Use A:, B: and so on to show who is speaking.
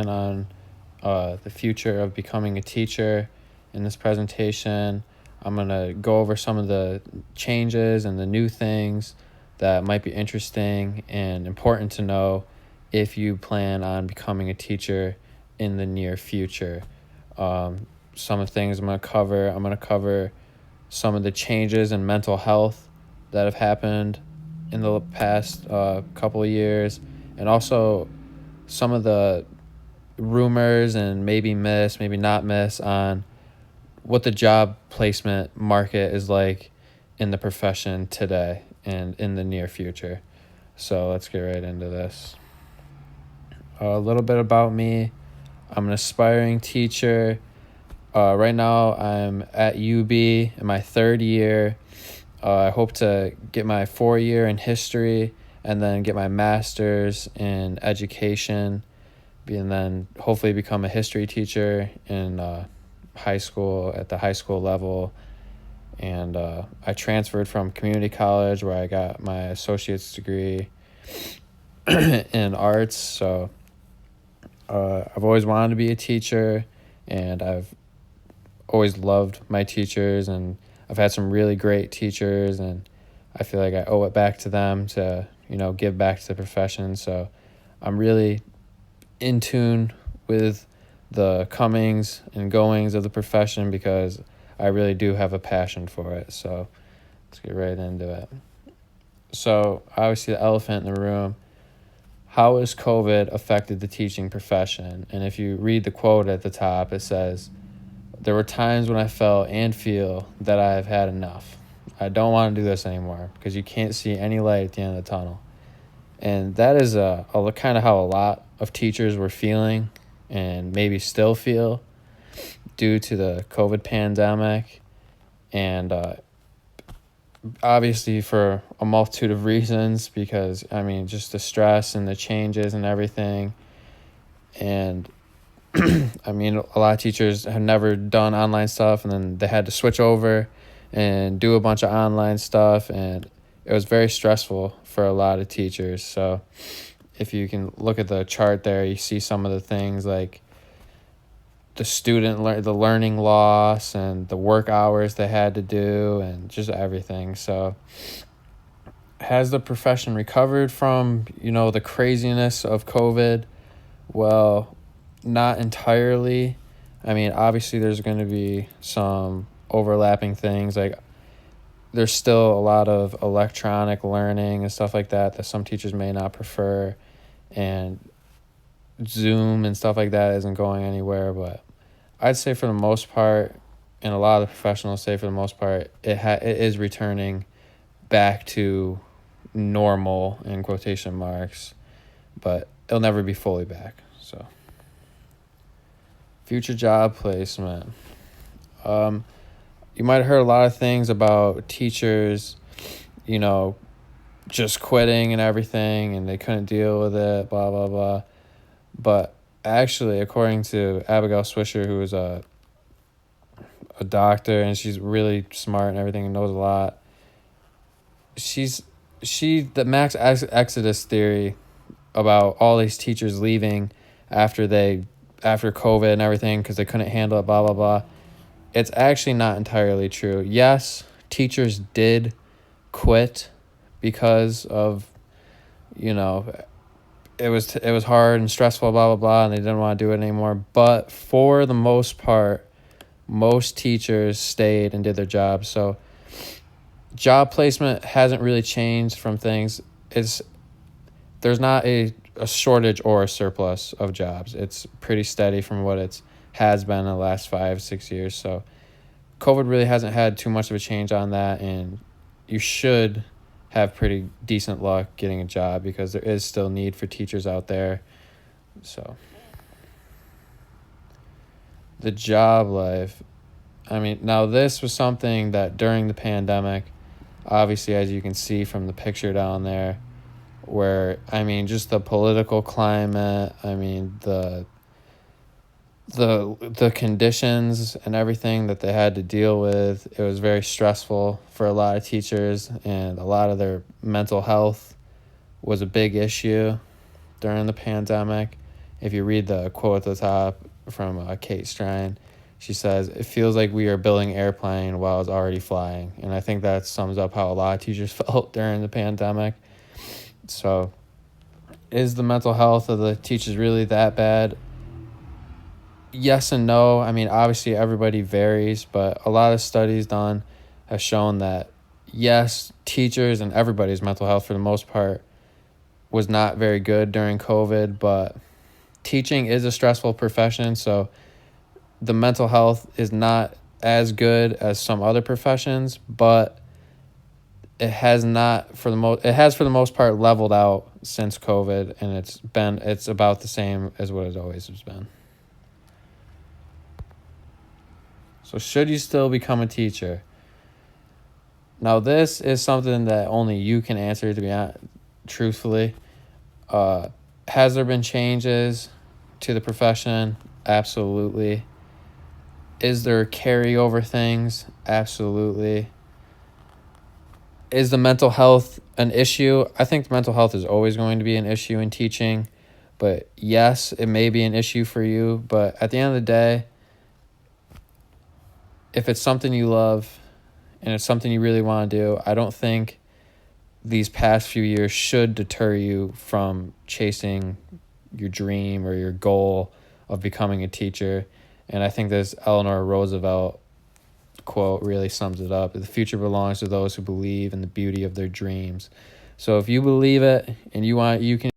A: on the future of becoming a teacher. In this presentation, I'm going to go over some of the changes and the new things that might be interesting and important to know if you plan on becoming a teacher in the near future. Some of the things I'm going to cover some of the changes in mental health that have happened in the past couple of years, and also some of the rumors and maybe not myths on what the job placement market is like in the profession today and in the near future. So let's get right into this. A little bit about me. I'm an aspiring teacher. Right now I'm at UB in my third year. I hope to get my 4-year in history and then get my master's in education, and then hopefully become a history teacher in high school, at the high school level. And I transferred from community college where I got my associate's degree in arts. So I've always wanted to be a teacher, and I've always loved my teachers, and I've had some really great teachers, and I feel like I owe it back to them to, give back to the profession. So I'm really in tune with the comings and goings of the profession because I really do have a passion for it. So let's get right into it. So obviously the elephant in the room, how has COVID affected the teaching profession? And if you read the quote at the top, it says, "There were times when I felt and feel that I have had enough. I don't want to do this anymore," because you can't see any light at the end of the tunnel. And that is a kind of how a lot of teachers were feeling and maybe still feel due to the COVID pandemic. And obviously for a multitude of reasons, because, just the stress and the changes and everything. And a lot of teachers have never done online stuff, and then they had to switch over and do a bunch of online stuff, and it was very stressful for a lot of teachers. So if you can look at the chart there, you see some of the things like the learning loss and the work hours they had to do and just everything. So has the profession recovered from, the craziness of COVID? Well, not entirely. Obviously there's going to be some overlapping things. Like there's still a lot of electronic learning and stuff like that some teachers may not prefer, and Zoom and stuff like that isn't going anywhere. But I'd say for the most part, and a lot of the professionals say for the most part, it is returning back to normal in quotation marks, but it'll never be fully back. So future job placement. You might have heard a lot of things about teachers, just quitting and everything, and they couldn't deal with it, blah, blah, blah. But actually, according to Abigail Swisher, who is a doctor, and she's really smart and everything and knows a lot, the max exodus theory about all these teachers leaving after COVID and everything because they couldn't handle it, blah, blah, blah. It's actually not entirely true. Yes, teachers did quit because of, it was hard and stressful, blah, blah, blah, and they didn't want to do it anymore. But for the most part, most teachers stayed and did their job. So job placement hasn't really changed from things. There's not a shortage or a surplus of jobs. It's pretty steady from what it has been in the last 5-6 years. So COVID really hasn't had too much of a change on that, and you should have pretty decent luck getting a job because there is still need for teachers out there. So the job life. Now this was something that during the pandemic, obviously, as you can see from the picture down there, where, just the political climate, the conditions and everything that they had to deal with, it was very stressful for a lot of teachers, and a lot of their mental health was a big issue during the pandemic. if you read the quote at the top from Kate Strine, she says, "It feels like we are building an airplane while it's already flying." And I think that sums up how a lot of teachers felt during the pandemic. So, is the mental health of the teachers really that bad? Yes and no. I mean, obviously everybody varies, but a lot of studies done have shown that yes, teachers and everybody's mental health for the most part was not very good during COVID, but teaching is a stressful profession, so the mental health is not as good as some other professions, but it has not for the most part leveled out since COVID, and it's about the same as what it always has been. So should you still become a teacher? Now this is something that only you can answer, to be honest, truthfully. Has there been changes to the profession? Absolutely. Is there carryover things? Absolutely. Is the mental health an issue? I think mental health is always going to be an issue in teaching, but yes, it may be an issue for you, but at the end of the day, if it's something you love and it's something you really want to do, I don't think these past few years should deter you from chasing your dream or your goal of becoming a teacher. And I think this Eleanor Roosevelt quote really sums it up. The future belongs to those who believe in the beauty of their dreams. So if you believe it and you can